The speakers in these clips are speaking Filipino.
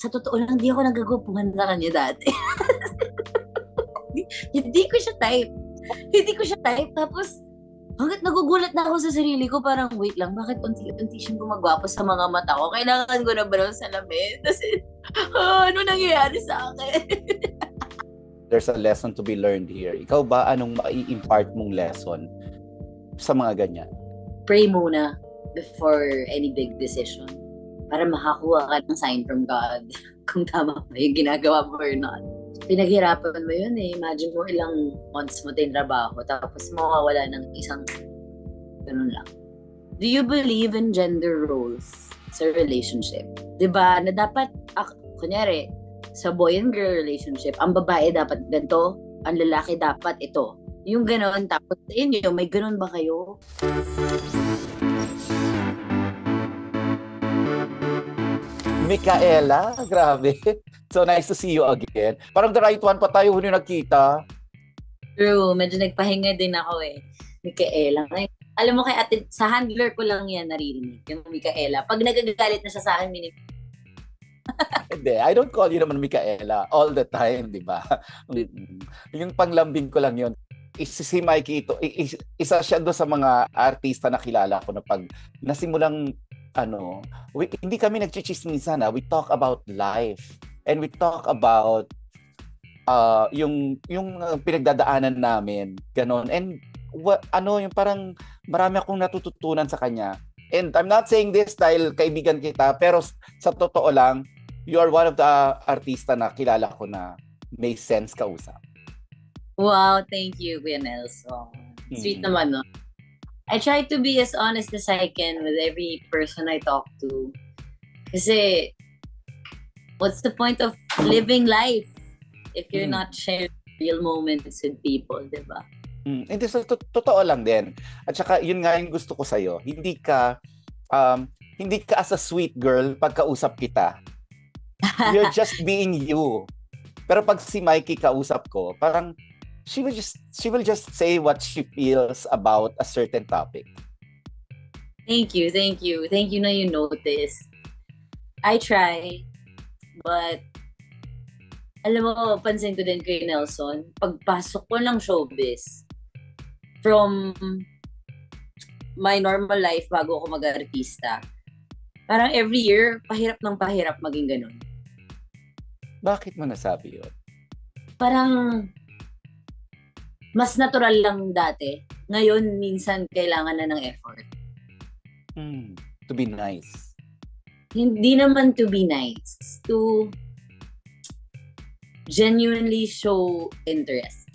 sa totoo lang, di ako nagagupuhan sa kanya dati. Hindi ko siya type. Hindi ko siya type. Tapos, hanggat nagugulat na ako sa sarili ko, parang, wait lang, bakit unti-unti siyang gumagwapo sa mga mata ko? Kailangan ko na ba ng salamin? Kasi, ano nangyayari sa akin? There's a lesson to be learned here. Ikaw ba, anong mai-impart mong lesson sa mga ganyan? Pray muna before any big decision para makakuha ka ng sign from God kung tama ba yung ginagawa mo or not. Pinaghirapan mo yun eh. Imagine mo ilang months mo tinrabaho tapos mawawala ng isang ganun lang. Do you believe in gender roles sa relationship? Diba na dapat, kunyari, sa boy and girl relationship, ang babae dapat ganito, ang lalaki dapat ito. Yung gano'n, tapos sa inyo, may gano'n ba kayo? Micaela, grabe. So nice to see you again. Parang the right one pa tayo huli nagkita. True, medyo nagpahinga din ako eh. Micaela. Alam mo kay ate, sa handler ko lang yan naririnig, yung Micaela. Pag nagagalit na siya sa akin, Hindi, I don't call you naman Micaela all the time, di ba? Yung panglambing ko lang yun. Si Mikey ito, isa siya doon sa mga artista na kilala ko na pag nasimulang hindi kami nagchichismisan we talk about life and we talk about yung pinagdadaanan namin, ganon. And yung parang marami akong natututunan sa kanya. And I'm not saying this dahil kaibigan kita, pero sa totoo lang, you are one of the artista na kilala ko na may sense kausap. Wow, thank you, Kuya Nelson. Sweet naman, no? I try to be as honest as I can with every person I talk to. Kasi, what's the point of living life if you're not sharing real moments with people, di ba? Hindi, so, totoo lang din. At saka, yun nga yung gusto ko sa'yo. Hindi ka as a sweet girl pagkausap kita. You're just being you. Pero pag si Mikey kausap ko, parang she will just say what she feels about a certain topic. Thank you. Thank you na you noticed. I try, but alam mo, pansin ko din kay Nelson, pagpasok ko ng showbiz, from my normal life bago ako mag-artista, parang every year, pahirap ng pahirap maging ganun. Bakit mo nasabi yun? Parang mas natural lang dati. Ngayon, minsan, kailangan na ng effort. To be nice. Hindi naman to be nice. To genuinely show interest.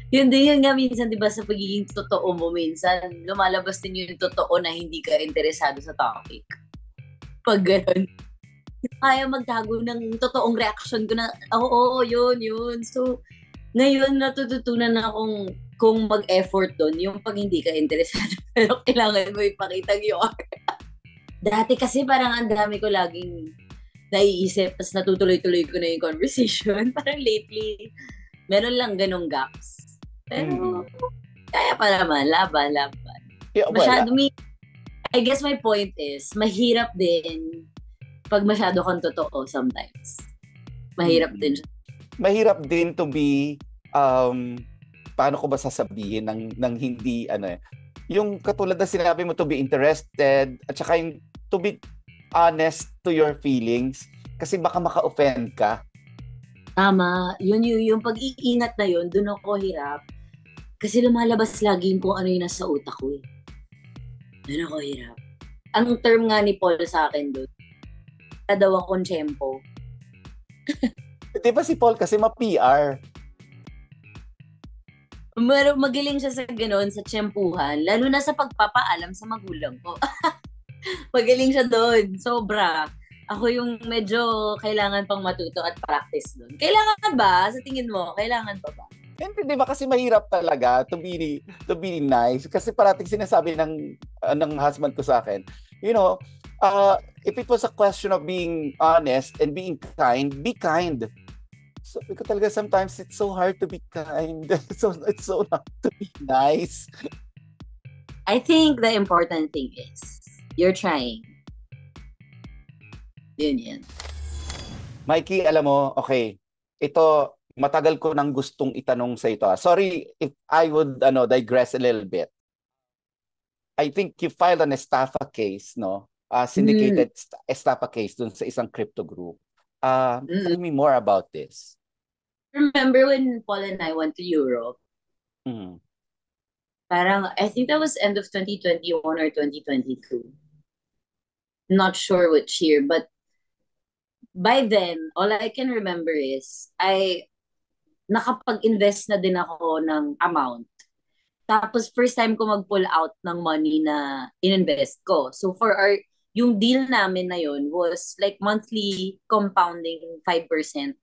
Yun nga minsan, di ba, sa pagiging totoo mo, minsan, lumalabas din yung totoo na hindi ka interesado sa topic. Pag gano'n. Kaya magtago ng totoong reaction ko na, oo, yun. So, ngayon natututunan na akong kung mag-effort doon, yung pag hindi ka interesado, pero kailangan mo ipakita yung Dati kasi parang ang dami ko laging naiisip, tapos natutuloy-tuloy ko na yung conversation. Parang lately, meron lang ganong gaps. Pero, kaya pa naman, laban. Yeah, I guess my point is, mahirap din pag masyado kang totoo sometimes. Mahirap din siya. Mahirap din to be, paano ko ba sasabihin ng hindi, yung katulad na sinabi mo, to be interested, at saka yung to be honest to your feelings, kasi baka maka-offend ka. Tama. Yung pag-iingat na yun, dun ako hirap. Kasi lumalabas lagi kung ano yung nasa utak ko eh. Dun ako hirap. Ang term nga ni Paul sa akin dun, daw akong tiyempo. Di ba si Paul kasi ma-PR? Magaling siya sa gano'n, sa tiyempuhan. Lalo na sa pagpapaalam sa magulang ko. Magaling siya doon. Sobra. Ako yung medyo kailangan pang matuto at practice doon. Kailangan ba? Sa tingin mo, kailangan pa ba? Hindi ba kasi mahirap talaga to be nice? Kasi parating sinasabi ng husband ko sa akin, if it was a question of being honest and being kind, be kind. So, because talaga sometimes it's so hard to be kind. So it's so not to be nice. I think the important thing is you're trying. Yun. Mikey, alam mo, okay, ito, matagal ko nang gustong itanong sa ito. Sorry if I would digress a little bit. I think you filed an estafa case, no? Mm, Syndicated estafa case dun sa isang crypto group. mm. Tell me more about this. Remember when Paul and I went to Europe? Mm. Parang, I think that was end of 2021 or 2022. Not sure which year, but by then, all I can remember is nakapag-invest na din ako ng amount. Tapos first time ko mag-pull out ng money na ininvest ko. So yung deal namin na yun was like monthly compounding 5%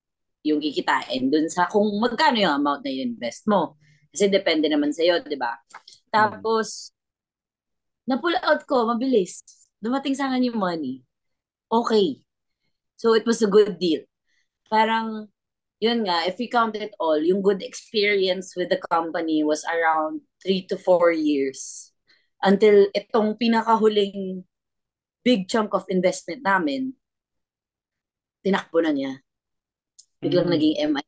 yung kikitain dun sa kung magkano yung amount na i-invest mo. Kasi depende naman sa'yo, di ba? Mm. Tapos, na-pull out ko, mabilis. Dumating sa akin yung money. Okay. So, it was a good deal. Parang, yun nga, if we count it all, yung good experience with the company was around 3 to 4 years. Until itong pinakahuling big chunk of investment namin, tinakbo na niya. Biglang Mm. naging MI.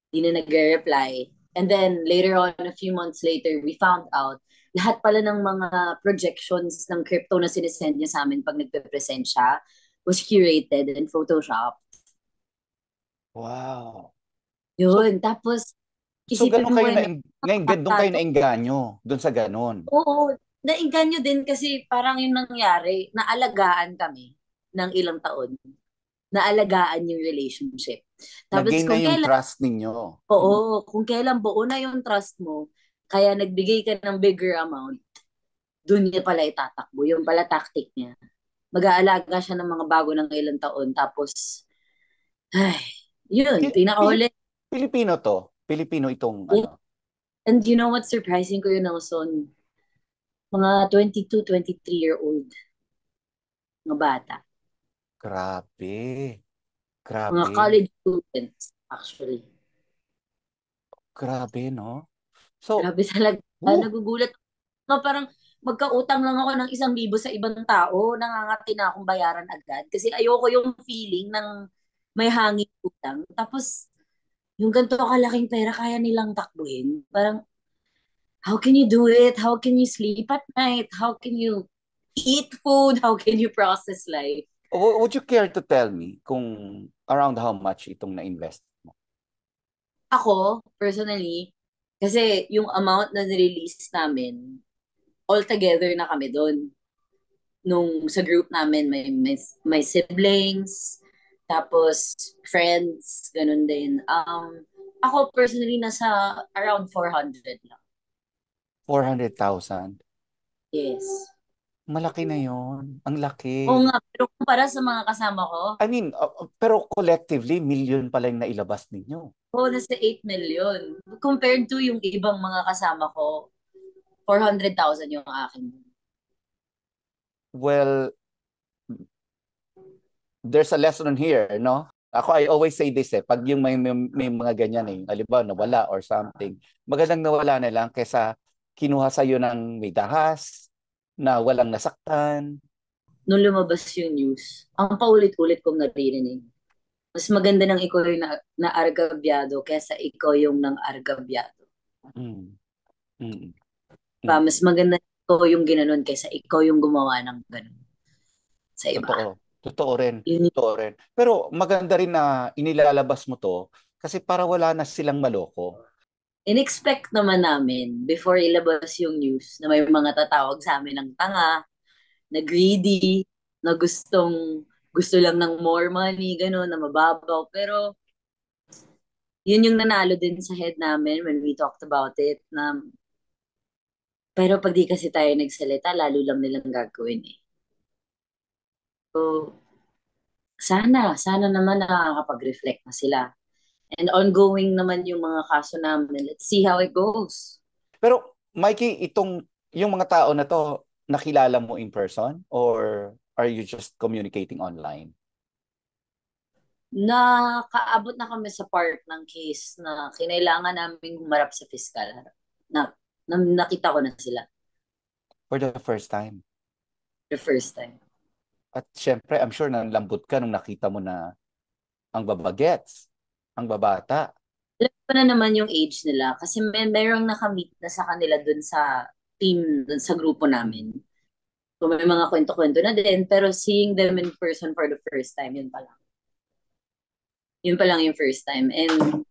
Di na nagre-reply. And then, later on, a few months later, we found out lahat pala ng mga projections ng crypto na sinesend niya sa amin pag nagpe-present siya was curated and Photoshop. Wow. So, Yun. Tapos, so ganun isipin mo kayo yun, doon kayo nakakatato. naengganyo, doon sa ganun. Oo, nainganyo din kasi parang yung nangyari, naalagaan kami ng ilang taon. Naalagaan yung relationship. Tapos Nag-gain na kung yung kailan, trust ninyo. oo, kung kailan buo na yung trust mo, kaya nagbigay ka ng bigger amount, dun niya pala itatakbo. Yung pala tactic niya. Mag-aalaga siya ng mga bago ng ilang taon. Tapos, ay, yun, pinakahuli. Pilipino to. Pilipino itong Yeah. And you know what's surprising ko yun, Nelson? Mga 22, 23-year-old, mga bata. Grabe. Mga Grabe. college students, actually. Grabe, no? So, Grabe talaga. woo, Nagugulat ako. Parang magkautang lang ako ng 1,000 sa ibang tao. Nangangati na akong bayaran agad. Kasi ayoko yung feeling ng may hangin utang. Tapos, yung ganito kalaking pera, kaya nilang takbuhin. Parang, how can you do it? How can you sleep at night? How can you eat food? How can you process life? would you care to tell me kung around how much itong na-invest mo? Ako, personally, kasi yung amount na nirelease namin, all together na kami doon. Nung sa group namin, may siblings, tapos friends, ganun din. Ako personally, nasa around 400 lang. 400,000. Yes. Malaki na yon. Ang laki. Oo nga, pero kumpara sa mga kasama ko, I mean, pero collectively, million pala yung nailabas ninyo. nasa 8 million. Compared to yung ibang mga kasama ko, 400,000 yung akin. Well, there's a lesson here, no? Ako, I always say this pag yung may mga ganyan halimbawa nawala or something, magandang nawala na lang kaysa kinuha sa'yo ng may dahas, na walang nasaktan. Nung lumabas yung news, ang paulit-ulit kong naririnig. Mas maganda nang ikaw yung na-argabyado kesa ikaw yung nang argabyado. Mm, mm, Pa, mm. mas maganda ikaw yung ginanon kesa ikaw yung gumawa ng ganun sa iba. Totoo. Totoo rin. Yun, Totoo rin. Pero maganda rin na inilalabas mo to kasi para wala na silang maloko. in-expect naman namin before ilabas yung news na may mga tatawag sa amin ng tanga, na greedy, na gusto lang ng more money, gano'n, na mababaw. Pero yun yung nanalo din sa head namin when we talked about it. Pero pag di kasi tayo nagsalita, lalo lang nilang gagawin eh. So, sana naman nakakapag-reflect na sila. And ongoing naman yung mga kaso namin. Let's see how it goes. Pero Mikey, yung mga tao na to, nakilala mo in person or are you just communicating online? Nakaabot na kami sa part ng case na kinailangan namin humarap sa fiscal. Nakita ko na sila For the first time? the first time. At syempre, I'm sure nanlambot ka nung nakita mo na ang babagets, ang babata. Alam ko na naman yung age nila kasi merong nakamit na sa kanila dun sa team, dun sa grupo namin. So may mga kwento-kwento na din, pero seeing them in person for the first time, yun pa lang. Yun pa lang yung first time. And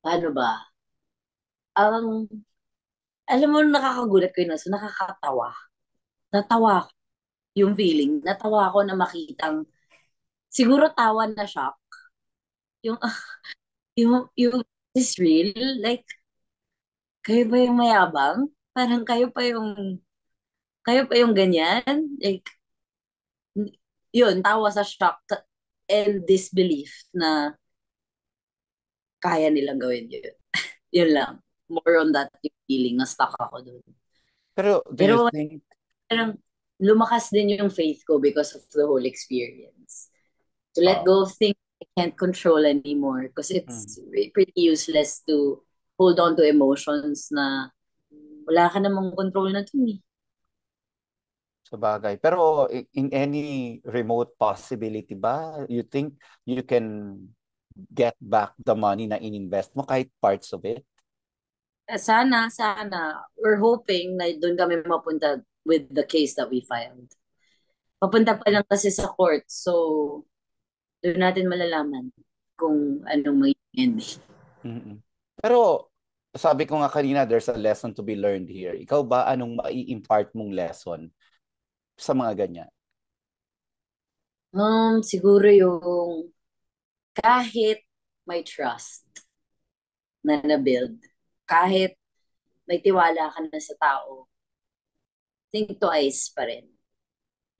paano ba? Ang, alam mo, nakakagulat ko yun. So nakakatawa. Natawa ko yung feeling. Natawa ako na makitang, siguro tawa na shock. Yung, yung, is real? Like, kayo ba yung mayabang? Parang kayo pa yung ganyan? Like, yun, tawa sa shock and disbelief na kaya nilang gawin yun. Yun lang. More on that yung feeling na stuck ako doon. Pero do you Pero think, parang lumakas din yung faith ko because of the whole experience. To let uh, go of things I can't control anymore because mm, it's pretty useless to hold on to emotions na wala ka namang control na dun eh. sa bagay. Pero in any remote possibility ba, you think you can get back the money na ininvest mo kahit parts of it? Sana. We're hoping na doon kami mapunta with the case that we filed. Papunta pa lang kasi sa court, so doon natin malalaman kung anong magiging ending. Mm-mm. Pero sabi ko nga kanina, there's a lesson to be learned here. Ikaw ba, anong mai-impart mong lesson sa mga ganyan? Siguro yung kahit may trust na na-build, kahit may tiwala ka na sa tao, think twice pa rin.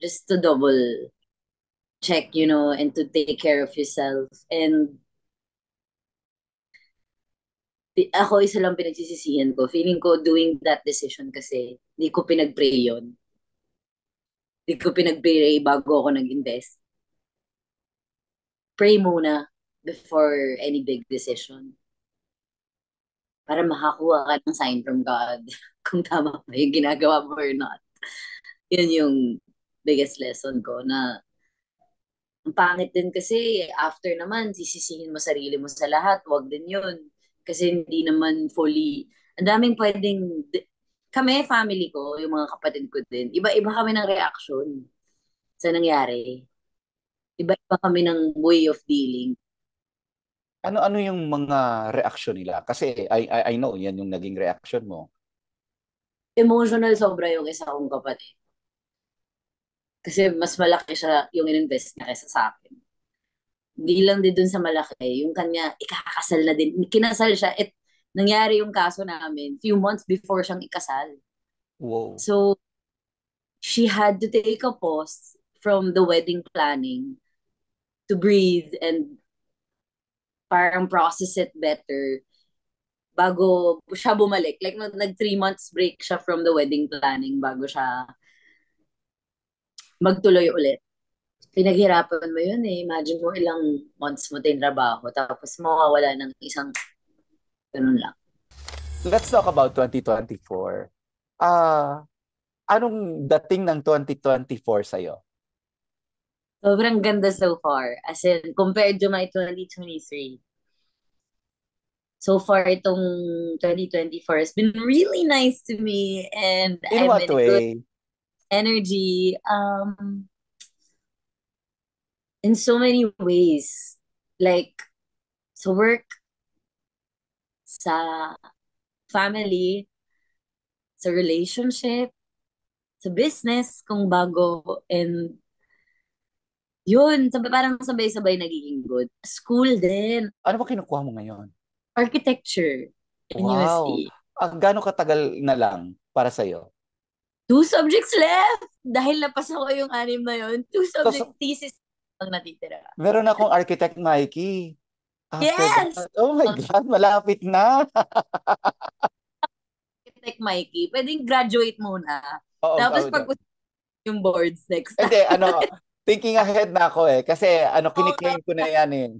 Just to double check, and to take care of yourself. And ako isa lang pinagsisisihan ko. Feeling ko doing that decision kasi hindi ko pinag-pray yun. Hindi ko pinag-pray bago ako nag-invest. Pray muna before any big decision. Para makakuha ka ng sign from God kung tama ba yung ginagawa mo or not. Yun yung biggest lesson ko na ang pangit din kasi after naman sisisihin mo sarili mo sa lahat, wag din yun. Kasi hindi naman fully, ang daming pwedeng, kami, family ko, yung mga kapatid ko din, iba-iba kami ng reaction sa nangyari. Iba-iba kami ng way of dealing. Ano-ano yung mga reaksyon nila? Kasi I know yan yung naging reaction mo. Emotional sobra yung isa kong kapatid. Kasi mas malaki siya yung ininvest niya kaysa sa akin. Hindi lang din dun sa malaki, yung kanya, ikakasal na din. Kinasal siya, nangyari yung kaso namin few months before siyang ikasal. Wow. So, she had to take a pause from the wedding planning to breathe and parang process it better bago siya bumalik. Like, nag 3 months break siya from the wedding planning bago siya magtuloy ulit. Pinaghirapan mo yun eh. Imagine mo ilang months mo tinrabaho tapos mawawala ng isang ganun lang. Let's talk about 2024. Anong dating ng 2024 sa'yo? Sobrang ganda so far. As in, compared to my 2023. So far, itong 2024 has been really nice to me and In I'm what in a good way? energy. In so many ways. Like, sa work, sa family, sa relationship, sa business, kung bago, and yun, parang sabay-sabay nagiging good. School din, Ano ba kinukuha mo ngayon? architecture, in Wow. UST. Gaano katagal na lang para sa'yo? 2 subjects left! Dahil napasa ko yung 6 na yun, two Tapos, subject thesis ang natitira. meron akong architect Mikey. After Yes! that, oh my God, malapit na. Architect Mikey, pwedeng graduate muna. Oo, Tapos oo. pag yung boards next Hindi, time. thinking ahead na ako eh. Kasi Oo, kiniklaim ko na yan eh.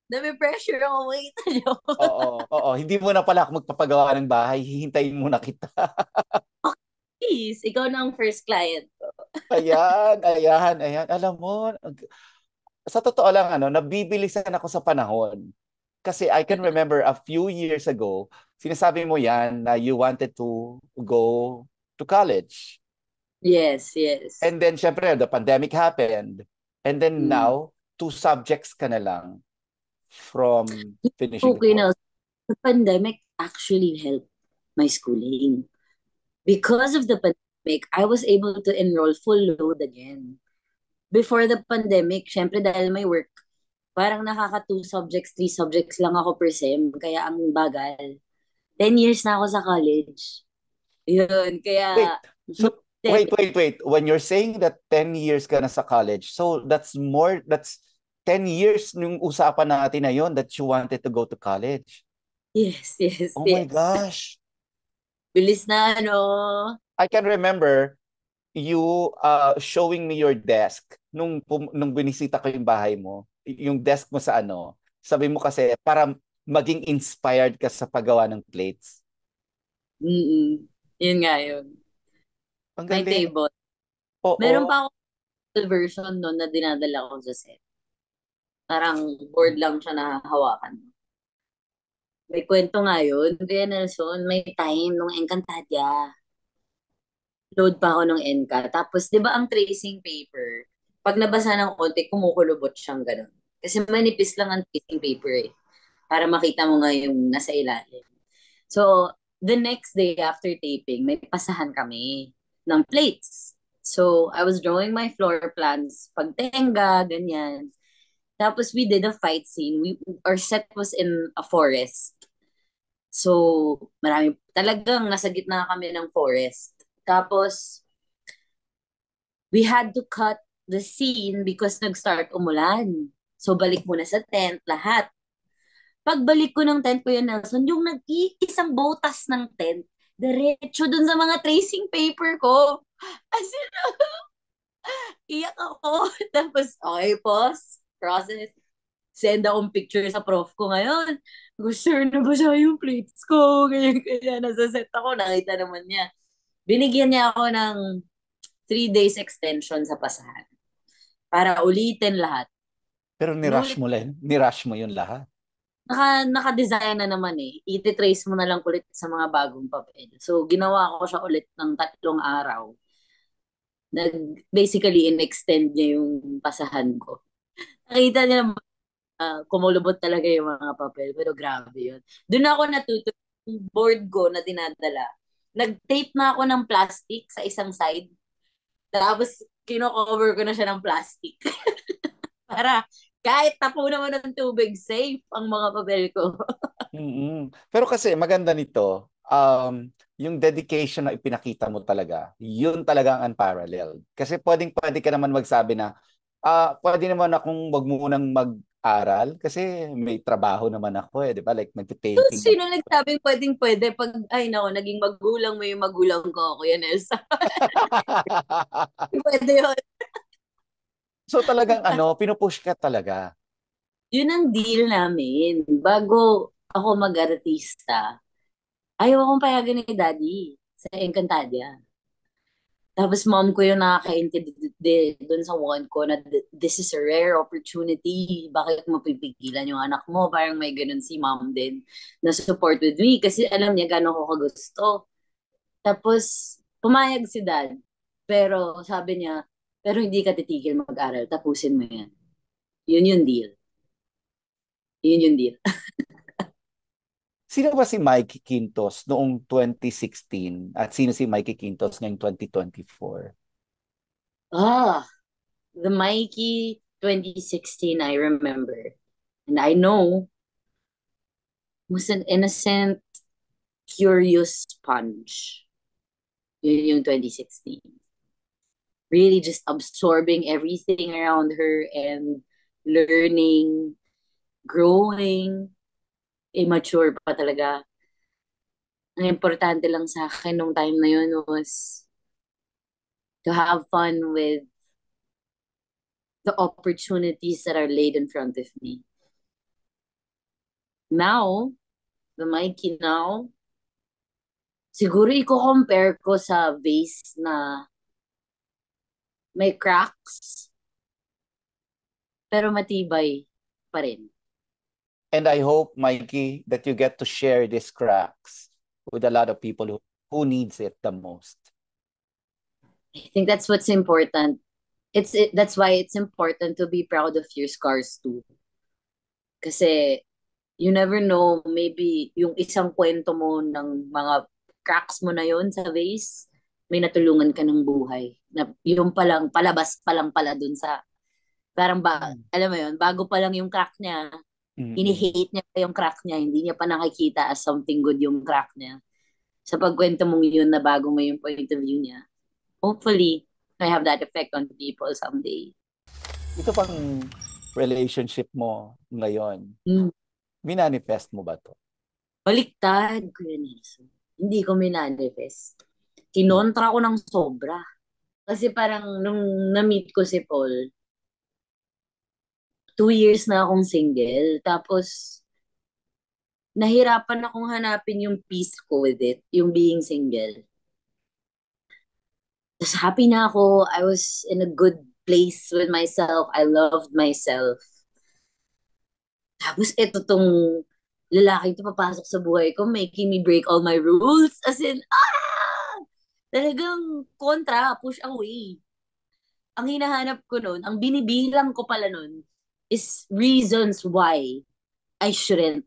dami pressure ako, wait nyo. Oo, oo. Hindi mo na pala ako magpapagawa ng bahay. Hihintayin muna kita. please, ikaw na ang first client ko. Ayan. Alam mo, sa totoo lang, nabibilisan ako sa panahon. Kasi I can remember a few years ago, sinasabi mo yan na you wanted to go to college. Yes, yes. And then, syempre, the pandemic happened. And then Mm. now, 2 subjects ka na lang from finishing the Okay course. na, the pandemic actually helped my schooling. Because of the pandemic, I was able to enroll full load again. Before the pandemic, syempre dahil may work, parang nakaka 2 subjects, 3 subjects lang ako per sem, kaya ang bagal. 10 years na ako sa college. Yun, Wait, kaya nung so pandemic, wait. When you're saying that 10 years ka na sa college, so that's 10 years nung usapan natin na yon that you wanted to go to college. yes, yes, Oh my yes. gosh. Bilis na, ano. I can remember you showing me your desk nung binisita ko yung bahay mo. Yung desk mo sa sabi mo kasi para maging inspired ka sa paggawa ng plates. Mm-mm. Yun nga yun. Ang My galing. table. Meron Oo. pa ako version nun na dinadala ko sa set. Parang board lang siya na hawakan. May kwento nga yun. Kaya Nelson, may time nung Encantadia. Load pa ako nung Enca. Tapos, di ba ang tracing paper, pag nabasa ng konti, kumukulubot siyang ganun. Kasi manipis lang ang tracing paper eh. Para makita mo nga yung nasa ilalim. So, the next day after taping, may pasahan kami ng plates. So, I was drawing my floor plans, pagtenga, ganyan. Tapos we did a fight scene. Our set was in a forest. So, talagang nasa gitna kami ng forest. Tapos, we had to cut the scene because nag-start umulan. So, balik muna sa tent, lahat. Pagbalik ko ng tent ko yun, Nelson, yung nag-iisang botas ng tent, diretso dun sa mga tracing paper ko. As in, iyak ako. Tapos, okay, pause, process. Send akong picture sa prof ko ngayon. Sir, nabasa yung plates ko. Ganyan. Nasa set ako. Nakita naman niya. Binigyan niya ako ng 3 days extension sa pasahan. Para ulitin lahat. Pero Inulit. Ni-rush mo yun lahat. Naka-design na naman eh. I-trace mo na lang ulit sa mga bagong papel. So, ginawa ko siya ulit ng 3 araw. Basically, in-extend niya yung pasahan ko. Nakita niya naman, kumulubot talaga yung mga papel. Pero grabe yun. Doon ako natuto yung board ko na dinadala. Nag-tape na ako ng plastic sa isang side. Tapos, kino-cover ko na siya ng plastic. Para kahit tapo naman ng tubig, safe ang mga papel ko. Mm-mm. Pero kasi maganda nito, yung dedication na ipinakita mo talaga, yun talaga ang unparalleled. Kasi pwede ka naman magsabi na, pwede naman akong wag munang mag-aral kasi may trabaho naman ako di ba? Like nagtitaping naman. Sino nagsabing pwedeng-pwede pag, ay nako, naging magulang mo yung magulang ko, Kuya Nelson. Pwede yun. So talagang pinupush ka talaga. Yun ang deal namin. Bago ako mag-artista, ayaw akong payagan ni Daddy sa Encantadia. Tapos mom ko yung nakakaintindi doon sa one ko na this is a rare opportunity. Bakit mo pipigilan yung anak mo? Parang may ganun si mom din na support with me kasi alam niya gano'n ko kagusto. Tapos pumayag si dad. Pero sabi niya, pero hindi ka titigil mag-aral. Tapusin mo yan. Yun yung deal. Yun yung deal. Sino ba si Mikey Quintos noong 2016 at sino si Mikey Quintos ngayong 2024? The Mikey 2016, I remember. And I know, was an innocent, curious sponge. Yun yung 2016. Really just absorbing everything around her and learning, growing, immature pa talaga. Ang importante lang sa akin nung time na yun was to have fun with the opportunities that are laid in front of me. Now, the Mikey now, Siguro i-compare ko sa vase na may cracks, pero matibay pa rin. And I hope, Mikey, that you get to share these cracks with a lot of people who needs it the most. I think that's what's important. That's why it's important to be proud of your scars too. Kasi you never know, maybe yung isang kwento mo ng mga cracks mo na yon sa vase, may natulungan ka ng buhay. Na yung palang, palabas pa lang pala dun sa, parang alam mo yun, bago pa lang yung crack niya, ini-hate niya pa yung crack niya, hindi niya pa nakikita as something good yung crack niya. Sa pagkwento mong yun na bago mo yung point of view niya, hopefully, may have that effect on people someday. Ito pang relationship mo ngayon, minanifest mo ba to? Baliktad, Kuya Nelson. Hindi ko minanifest. Kinontra ko ng sobra. Kasi parang nung na-meet ko si Paul, 2 years na akong single. Tapos, nahirapan akong hanapin yung peace ko with it, yung being single. Tapos happy na ako. I was in a good place with myself. I loved myself. Tapos ito tong lalaking to papasok sa buhay ko, making me break all my rules. As in, talagang kontra, push away. Ang hinahanap ko nun, ang binibilang ko pala nun, is reasons why I shouldn't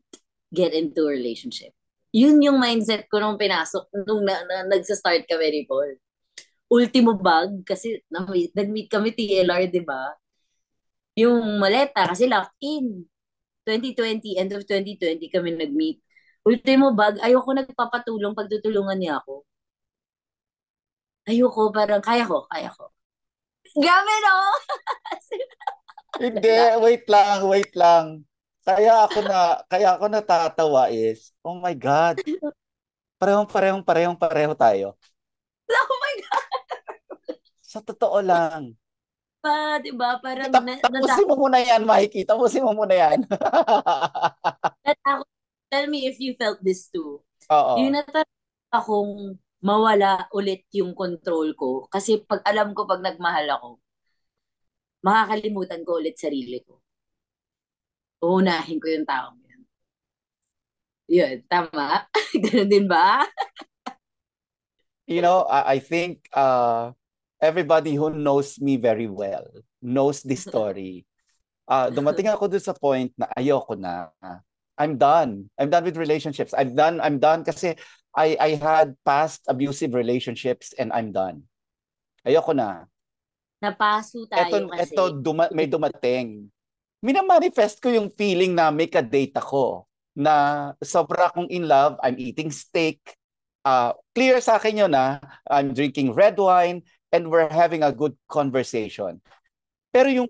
get into a relationship. Yun yung mindset ko nung pinasok, nung nagsa-start kami ni Paul. Ultimo bag, kasi nag-meet kami TLR, di ba? Yung maleta, kasi locked in. 2020, end of 2020 kami nag-meet. Ultimo bag, ayoko nagpapatulong pag tutulungan niya ako. Ayoko, parang kaya ko. Grabe, no? Hindi, wait lang. Kaya ako natatawa is, oh my God, pareho tayo. Oh my God! Sa totoo lang. Diba? Parang Tapusin mo muna yan, Mikey. Tapusin mo muna yan. Tell me if you felt this too. Oo. Yung natatanda akong mawala ulit yung control ko. Kasi pag alam ko pag nagmahal ako, makakalimutan ko ulit sarili ko. Uunahin ko yung tao yun. Yun, tama? Ganun din ba? You know, I think everybody who knows me very well knows this story. Dumating ako dun sa point na ayoko na. I'm done. I'm done with relationships. I'm done kasi I had past abusive relationships and I'm done. Ayoko na. Napaso tayo kasi. May dumating. Minamanifest ko yung feeling na may ka-date ako na sobra akong in love, I'm eating steak. Clear sa akin yun na I'm drinking red wine and we're having a good conversation. Pero yung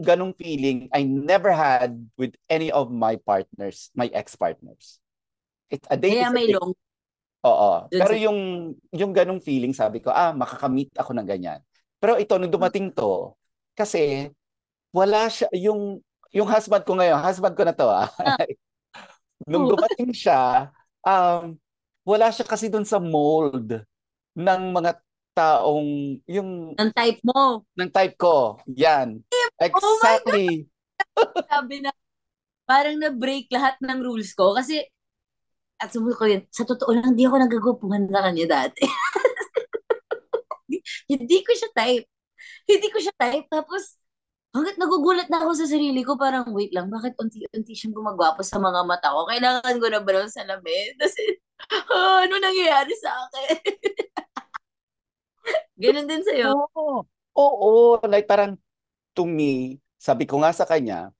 ganong feeling I never had with any of my partners, my ex-partners. A date Kaya is a may date. long. Oo. Pero yung ganong feeling, sabi ko, makakamit ako ng ganyan. Pero ito, nung dumating to, kasi wala siya, yung husband ko ngayon, husband ko na to nung dumating siya, wala siya kasi dun sa mold ng mga taong, Ng type mo. ng type ko. Yan. Exactly. Oh my God! Sabi na, parang na-break lahat ng rules ko. Kasi, at sumunod ko yun, sa totoo lang, di ako nagagupuhan sa kanya dati. Hindi ko siya type. Tapos, hanggat nagugulat na ako sa sarili ko, parang, wait lang, bakit unti-unti siyang gumagwapo sa mga mata ko? Kailangan ko na ba ng salamin? Kasi, ano nangyayari sa akin? Ganun din sa'yo. Oo. Like parang, to me, sabi ko nga sa kanya,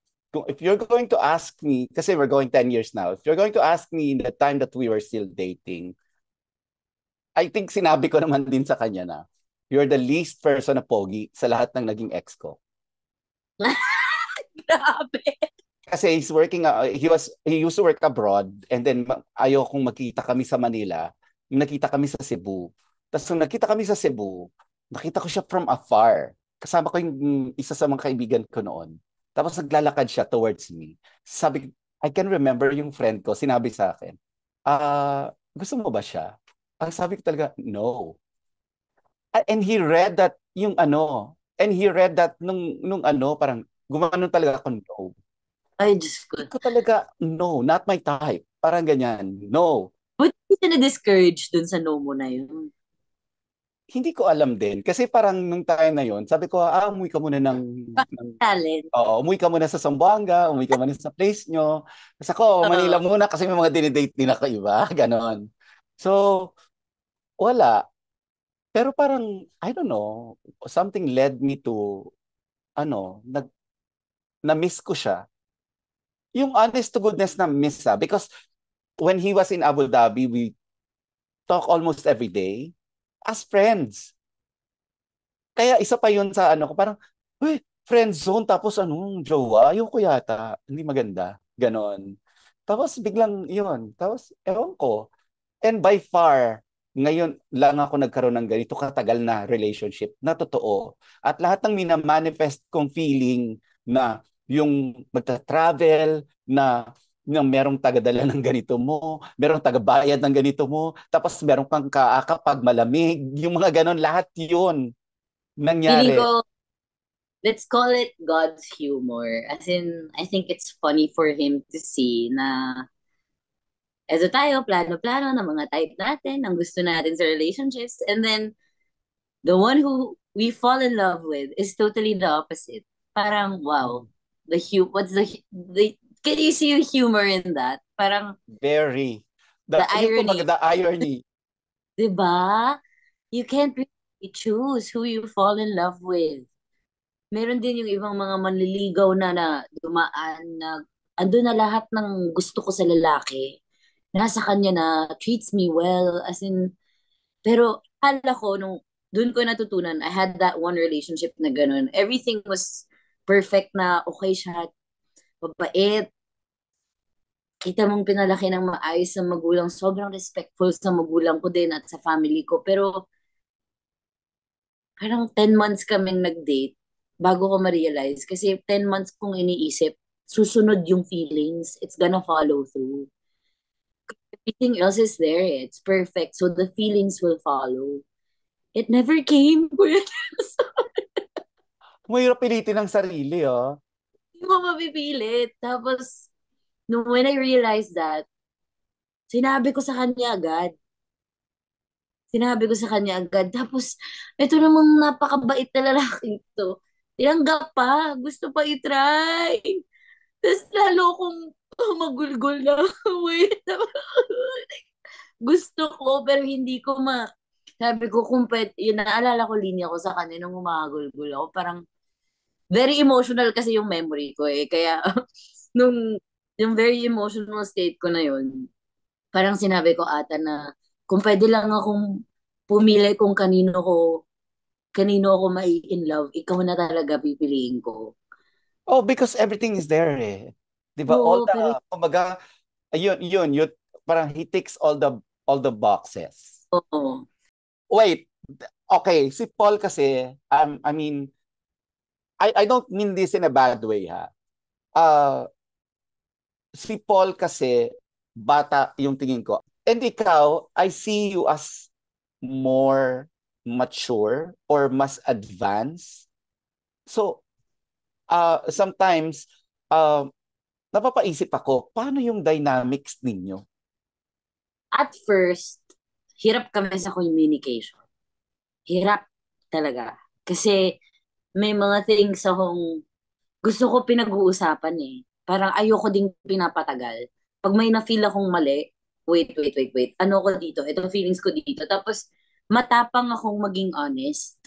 if you're going to ask me, kasi we're going 10 years now, if you're going to ask me in the time that we were still dating, I think sinabi ko naman din sa kanya na, you're the least person na pogi sa lahat ng naging ex ko. Grabe. Kasi he used to work abroad and then ayaw kong magkita kami sa Manila. Nakita kami sa Cebu. Tapos nung nakita kami sa Cebu, nakita ko siya from afar. Kasama ko yung isa sa mga kaibigan ko noon. Tapos naglalakad siya towards me. Sabi, I can remember yung friend ko, sinabi sa akin, gusto mo ba siya? Ang sabi ko talaga, no. And he read that and he read that nung parang gumanon talaga ako, no. Ay, Diyos ko. Sabi ko talaga, no, not my type. Parang ganyan, no. Ba't hindi ka na-discourage dun sa no mo na yun? Hindi ko alam din. Kasi parang nung time na yon, sabi ko, umuwi ka muna ng Talent. oo, umuwi ka muna sa Zamboanga, umuwi ka muna sa place nyo. Kasi ako, Manila Oo. muna kasi may mga dinidate din ako iba. Ganon. So, wala. Pero parang, I don't know, something led me to, ano, na-miss ko siya. Yung honest to goodness na miss because when he was in Abu Dhabi, we talk almost every day as friends. Kaya isa pa yun sa ko, parang, uy, friend zone, tapos jowa, ayoko yata, hindi maganda, ganon. Tapos biglang yun, tapos ewan ko. And by far, ngayon lang ako nagkaroon ng ganito katagal na relationship na totoo. At lahat ng minamanifest kong feeling na yung magta-travel, na merong tagadala ng ganito mo, merong tagabayad ng ganito mo, tapos merong kang kaakapag malamig, yung mga ganon, lahat yun Feeling nangyari. ko, let's call it God's humor. As in, I think it's funny for him to see na eto tayo, plano-plano ng mga type natin, ang gusto natin sa relationships. And then, the one who we fall in love with is totally the opposite. Parang, wow, what's can you see the humor in that? Parang, Very. the Yung irony, kumbaga, the irony. di ba? You can't really choose who you fall in love with. Meron din yung ibang mga manliligaw na dumaan na ando na lahat ng gusto ko sa lalaki. Nasa kanya na, treats me well, as in, pero akala ko nung doon ko natutunan, I had that one relationship na ganun. Everything was perfect na okay siya, mabait, kita mong pinalaki ng maayos sa magulang, sobrang respectful sa magulang ko din at sa family ko. Pero parang 10 months kaming nag-date bago ko ma-realize. Kasi 10 months kong iniisip, susunod yung feelings. It's gonna follow through. Everything else is there. It's perfect. So the feelings will follow. It never came. Kuya. Mahirap pilitin ng sarili, oh. Hindi mo mapipilit. Tapos, when I realized that, sinabi ko sa kanya agad. Sinabi ko sa kanya agad. Tapos, ito namang napakabait na lalaki ito. Tinanggap pa. Gusto pa i-try. Tapos lalo kong magulgol na. Wait. Gusto ko, pero hindi ko sabi ko, kung pwede, yun, naalala ko linya ko sa kanya nung humagulgol ako. Parang, very emotional kasi yung memory ko eh. Kaya, nung, yung very emotional state ko na yun, parang sinabi ko ata na, kung pwede lang akong pumili kung kanino ako mai in love, ikaw na talaga pipiliin ko. Oh, because everything is there, eh. 'Di ba? Oo, pero, Kumbaga, yun, parang he ticks all the boxes. oo. Wait, okay, si Paul kasi, I mean, I don't mean this in a bad way, ha. Uh, si Paul kasi, bata yung tingin ko. And ikaw, I see you as more mature or mas advanced. So, sometimes, napapaisip ako, paano yung dynamics ninyo? At first, hirap kami sa communication. Hirap talaga. Kasi may mga things akong gusto ko pinag-uusapan eh. Parang ayoko ding pinapatagal. Pag may na-feel akong mali, wait. Ano ko dito? Ito feelings ko dito. Tapos matapang akong maging honest.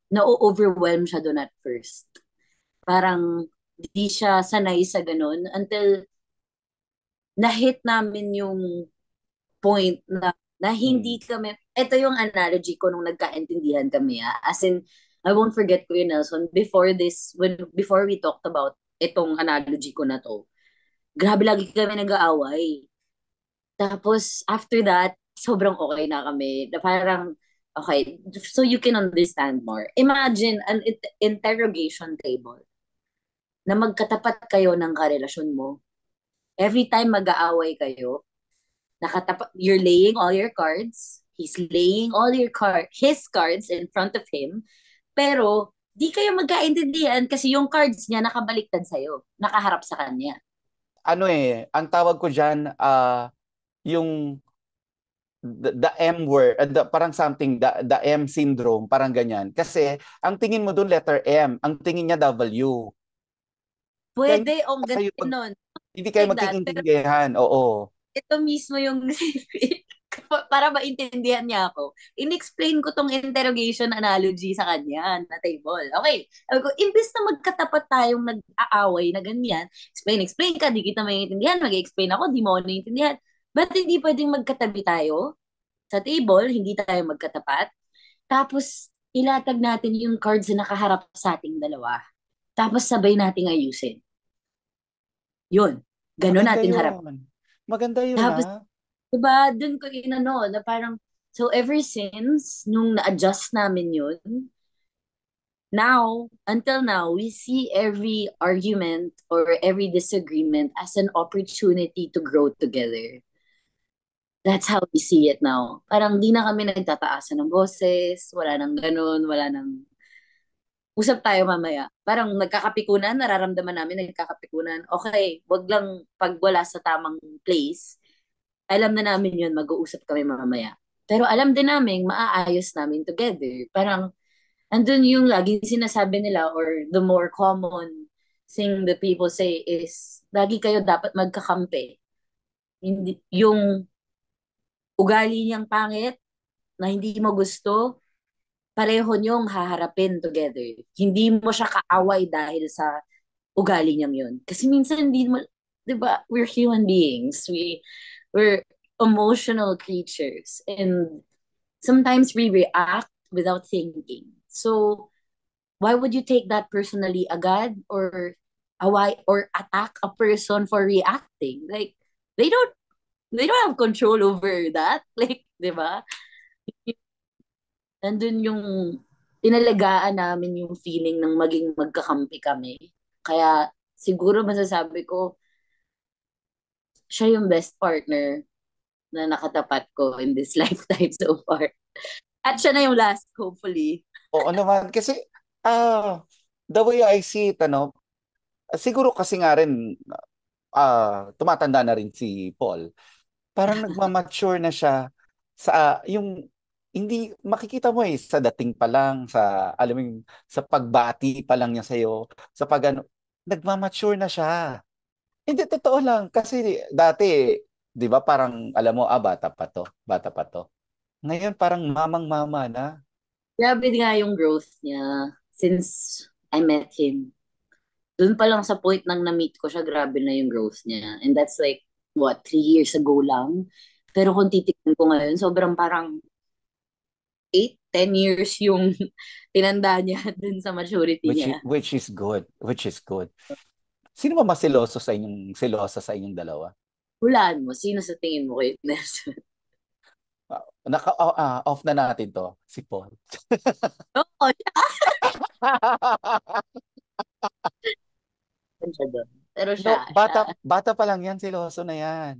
Na-overwhelm siya doon at first. Parang di siya sanay sa ganun until na-hit namin yung point na hindi Hmm. kami, ito yung analogy ko nung nagkaintindihan kami as in, I won't forget ko yun Nelson, before we talked about itong analogy ko na to, grabe lagi kami nag-aaway. Tapos after that, sobrang okay na kami, na parang, okay, so you can understand more. Imagine an interrogation table na magkatapat kayo ng karelasyon mo. Every time mag-aaway kayo, you're laying all your cards, He's laying all his cards in front of him, pero di kayo magkaintindihan kasi yung cards niya nakabaliktad sa'yo, nakaharap sa kanya. Ano ang tawag ko dyan, yung the M word, parang something, the M syndrome, parang ganyan. Kasi ang tingin mo doon letter M, ang tingin niya W. Kaya Pwede, o kayo ganon. hindi kayo Like that, pero magkikintindihan. Oo. ito mismo yung para maintindihan niya ako. In-explain ko tong interrogation analogy sa kanya na table. Okay. Sabi ko, imbes na magkatapat tayong nag-aaway na ganyan, explain ka, di kita maintindihan, mag-explain ako, di mo ako naiintindihan. Ba't hindi pwedeng magkatabi tayo sa table, hindi tayo magkatapat? Tapos, ilatag natin yung cards na nakaharap sa ating dalawa. Tapos, sabay nating ayusin. Yun. Ganon Maganda natin harap. yun. Maganda yun, Tapos, ha? diba, dun ko inano, na parang, so ever since, nung na-adjust namin yun, now, until now, we see every argument or every disagreement as an opportunity to grow together. That's how we see it now. Parang di na kami nagtataasan ng boses, wala nang ganun, wala nang usap tayo mamaya. Parang nagkakapikunan, nararamdaman namin nagkakapikunan. Okay, wag lang pag wala sa tamang place. Alam na namin yun, mag-uusap kami mamaya. Pero alam din namin, maaayos namin together. Parang, andun yung laging sinasabi nila or the more common thing that people say is, lagi kayo dapat magkakampi. Hindi, yung ugali niyang pangit na hindi mo gusto, pareho niyong haharapin together. Hindi mo siya kaaway dahil sa ugali niyang yun. Kasi minsan hindi mo, di ba, we're human beings. We're emotional creatures. And sometimes we react without thinking. So, why would you take that personally agad or attack a person for reacting? Like, they don't they don't have control over that. Like, di ba? Nandun yung inalagaan namin yung feeling ng maging magkakampi kami. Kaya siguro masasabi ko, siya yung best partner na nakatapat ko in this lifetime so far. At siya na yung last, hopefully. Oo naman. Kasi, the way I see it, siguro kasi nga rin, tumatanda na rin si Paul. Parang nagmamature na siya sa yung hindi makikita mo sa dating pa lang sa alam mo sa pagbati pa lang niya sa iyo sa pagano nagmamature na siya. Hindi totoo lang kasi dati 'di ba parang alam mo bata pa to. Ngayon parang mamang-mama na. Grabe nga yung growth niya since I met him. Doon pa lang sa point nang na-meet ko siya, grabe na yung growth niya. And that's like, what, 3 years ago lang? Pero kung titignan ko ngayon, sobrang parang 8, 10 years yung tinanda niya dun sa maturity niya. Which is good, which is good. Sino ba mas selosa sa inyong dalawa? Hulaan mo, sino sa tingin mo kay Nelson? Off na natin to, si Paul. Oo, siya doon. Pero No, siya. bata pa lang yan, seloso na yan.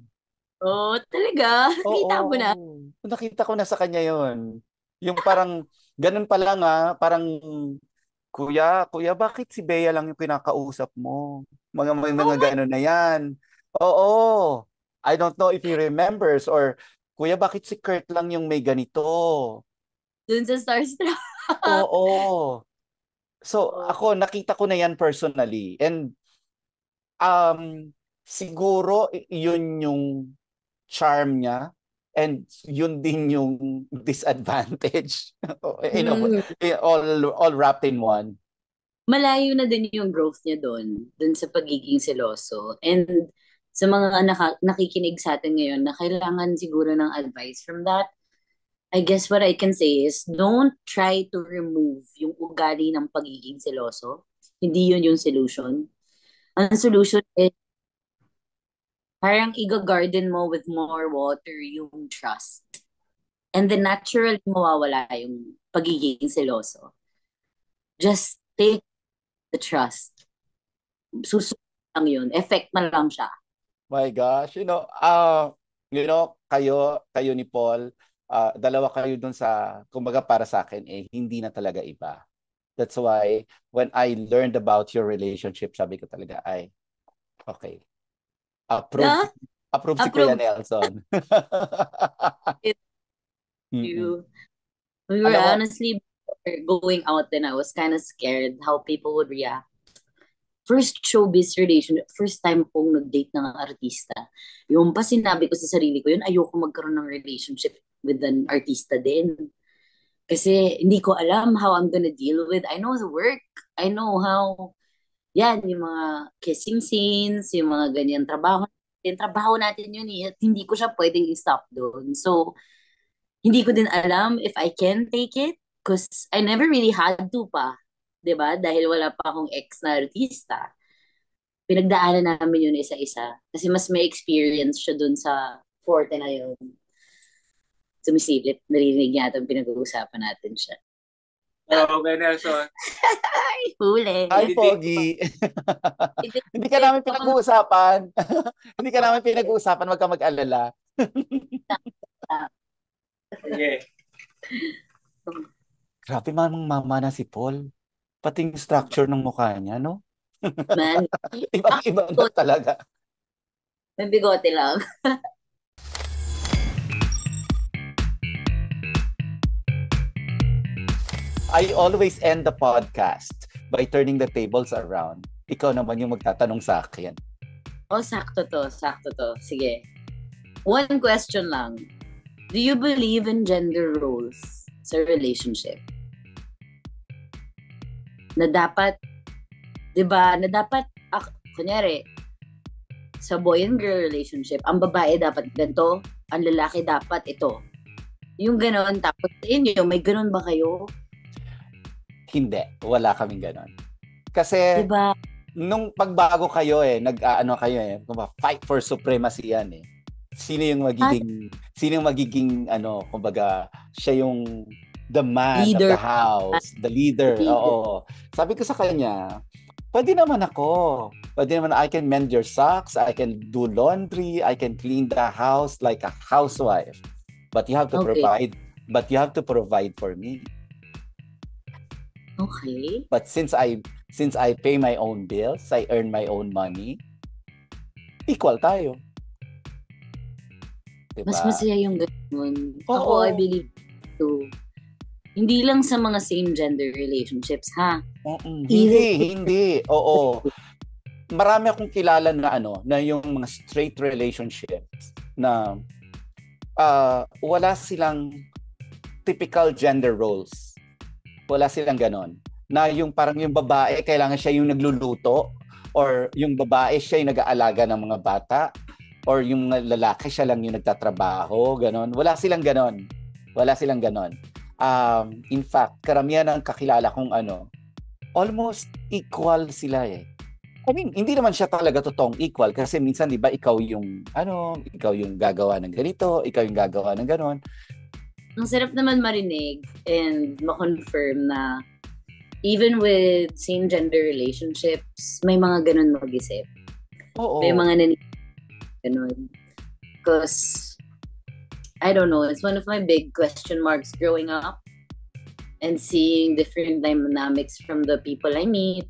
Oo, talaga. Oo, Kita mo na. nakita ko na sa kanya yon. Yung parang, ganun pa lang parang, kuya, bakit si Bea lang yung kinakausap mo? Oh Mga my, ganun na yan. Oo, I don't know if he remembers or, kuya, bakit si Kurt lang yung may ganito? dun sa Starstruck. Oo. So, Oo. ako, nakita ko na yan personally. And, siguro, yun yung charm niya and yun din yung disadvantage. Mm, All wrapped in one. malayo na din yung growth niya doon sa pagiging seloso. And sa mga nakikinig sa atin ngayon na kailangan siguro ng advice from that, I guess what I can say is don't try to remove yung ugali ng pagiging seloso. Hindi yun yung solution. Ang solution is parang i-garden mo with more water yung trust. And then naturally mawawala yung pagiging seloso. Just take the trust. Susunod lang yun. Effect na lang siya. My gosh, kayo ni Paul, dalawa kayo dun sa, kumbaga para sa akin, hindi na talaga iba. That's why, when I learned about your relationship, sabi ko talaga, okay. Yeah? Approve si Kuya Approve Nelson. it Mm-mm. you. We were Alam mo, honestly going out and I was kind of scared how people would react. First showbiz relationship, first time kong nag-date ng artista. Yung pa sinabi ko sa sarili ko, yun, ayoko magkaroon ng relationship with an artista din. Kasi hindi ko alam how I'm gonna deal with, I know the work, I know how, yan, yung mga kissing scenes, yung mga ganyan trabaho natin yun at hindi ko siya pwedeng i-stop doon. So, hindi ko din alam if I can take it because I never really had to pa. 'Di ba? Dahil wala pa akong ex na artista. Pinagdaanan namin yun isa-isa. Kasi mas may experience siya dun sa forte na yun. Sumisilip, narinig niya itong pinag-uusapan natin siya. Okay, Nelson. Ay, huli. Hi, Pogi. Hindi ka namin pinag-uusapan. Hindi ka namin pinag-uusapan, wag ka mag-alala. Okay. Grabe mamang mama na si Paul. Pati yung structure ng mukha niya, no? Man, Ibang-iba na talaga. may bigote lang. I always end the podcast by turning the tables around. Ikaw naman yung magtatanong sa akin. Oh, sakto to. Sige. One question lang. Do you believe in gender roles sa relationship? Na dapat, di ba, kunyari, sa boy and girl relationship, ang babae dapat ganito, ang lalaki dapat ito. Yung ganon, tapos sa inyo, may ganon ba kayo? Hindi, wala kaming ganon. Kasi, Diba? nung pagbago kayo fight for supremacy yan eh. Sino yung magiging kumbaga, siya yung the man Leader. of the house, the leader. Oo. Sabi ko sa kanya, pwede naman ako. Pwede naman, I can mend your socks, I can do laundry, I can clean the house like a housewife. But you have to provide for me. Okay. But since I pay my own bills, I earn my own money, equal tayo. Diba? Mas masaya yung ganon. Oo. Ako, I believe too. Hindi lang sa mga same gender relationships, ha? Hindi. Oo. Marami akong kilala na yung mga straight relationships na wala silang typical gender roles. Wala silang ganon. Na yung parang yung babae, kailangan siya yung nagluluto, or yung babae siya yung nag-aalaga ng mga bata, or yung lalaki siya lang yung nagtatrabaho, ganon. Wala silang ganon. In fact, karamihan ng kakilala kong almost equal sila eh. I mean, hindi naman siya talaga totoong equal kasi minsan 'di ba ikaw yung gagawa ng ganito, ikaw yung gagawa ng ganon. Ang sarap naman marinig and ma-confirm na even with same gender relationships, may mga ganun mag-isip. Oo. May mga ganun. Because, I don't know, it's one of my big question marks growing up and seeing different dynamics from the people I meet.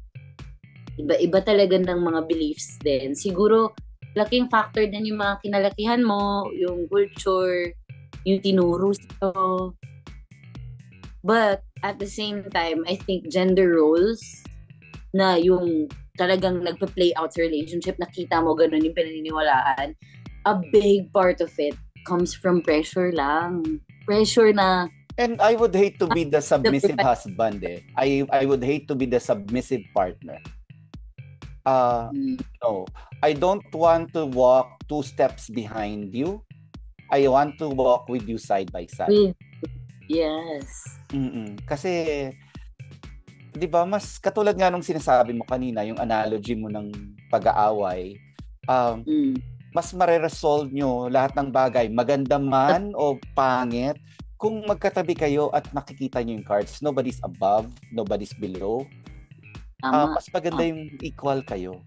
Iba talaga ng mga beliefs din. Siguro, laking factor din yung mga kinalakihan mo, yung culture, yung tinuro sa'yo. But, at the same time, I think gender roles na yung talagang nagpa-play out sa relationship, nakita mo ganun yung pinaniniwalaan, a big part of it comes from pressure lang. Pressure na... And I would hate to be the submissive husband eh. I would hate to be the submissive partner. No. I don't want to walk 2 steps behind you. I want to walk with you side by side. Yes. Kasi, di ba, mas katulad nga nung sinasabi mo kanina, yung analogy mo ng pag-aaway, mas mareresolve nyo lahat ng bagay, maganda man o pangit, kung magkatabi kayo at nakikita nyo yung cards, nobody's above, nobody's below. Mas maganda yung equal kayo.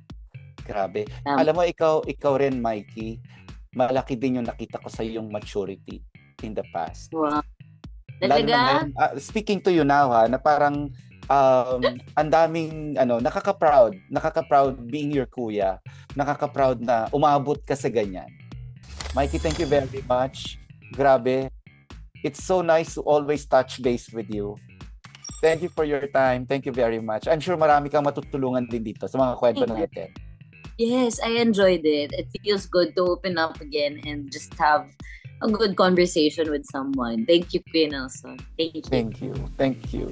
Grabe. Alam mo, ikaw rin, Mikey, malaki din yung nakita ko sa iyong maturity. in the past. Wow. Lalo na Talaga? ngayon, speaking to you now na parang ang daming nakaka-proud being your kuya, nakaka-proud na umabot ka sa ganyan. Mikey, thank you very much. Grabe. It's so nice to always touch base with you. Thank you for your time. Thank you very much. I'm sure marami kang matutulungan din dito sa mga kwento natin. Yes, I enjoyed it. It feels good to open up again and just have a good conversation with someone. Thank you, Kuya Nelson. Thank you. Thank you.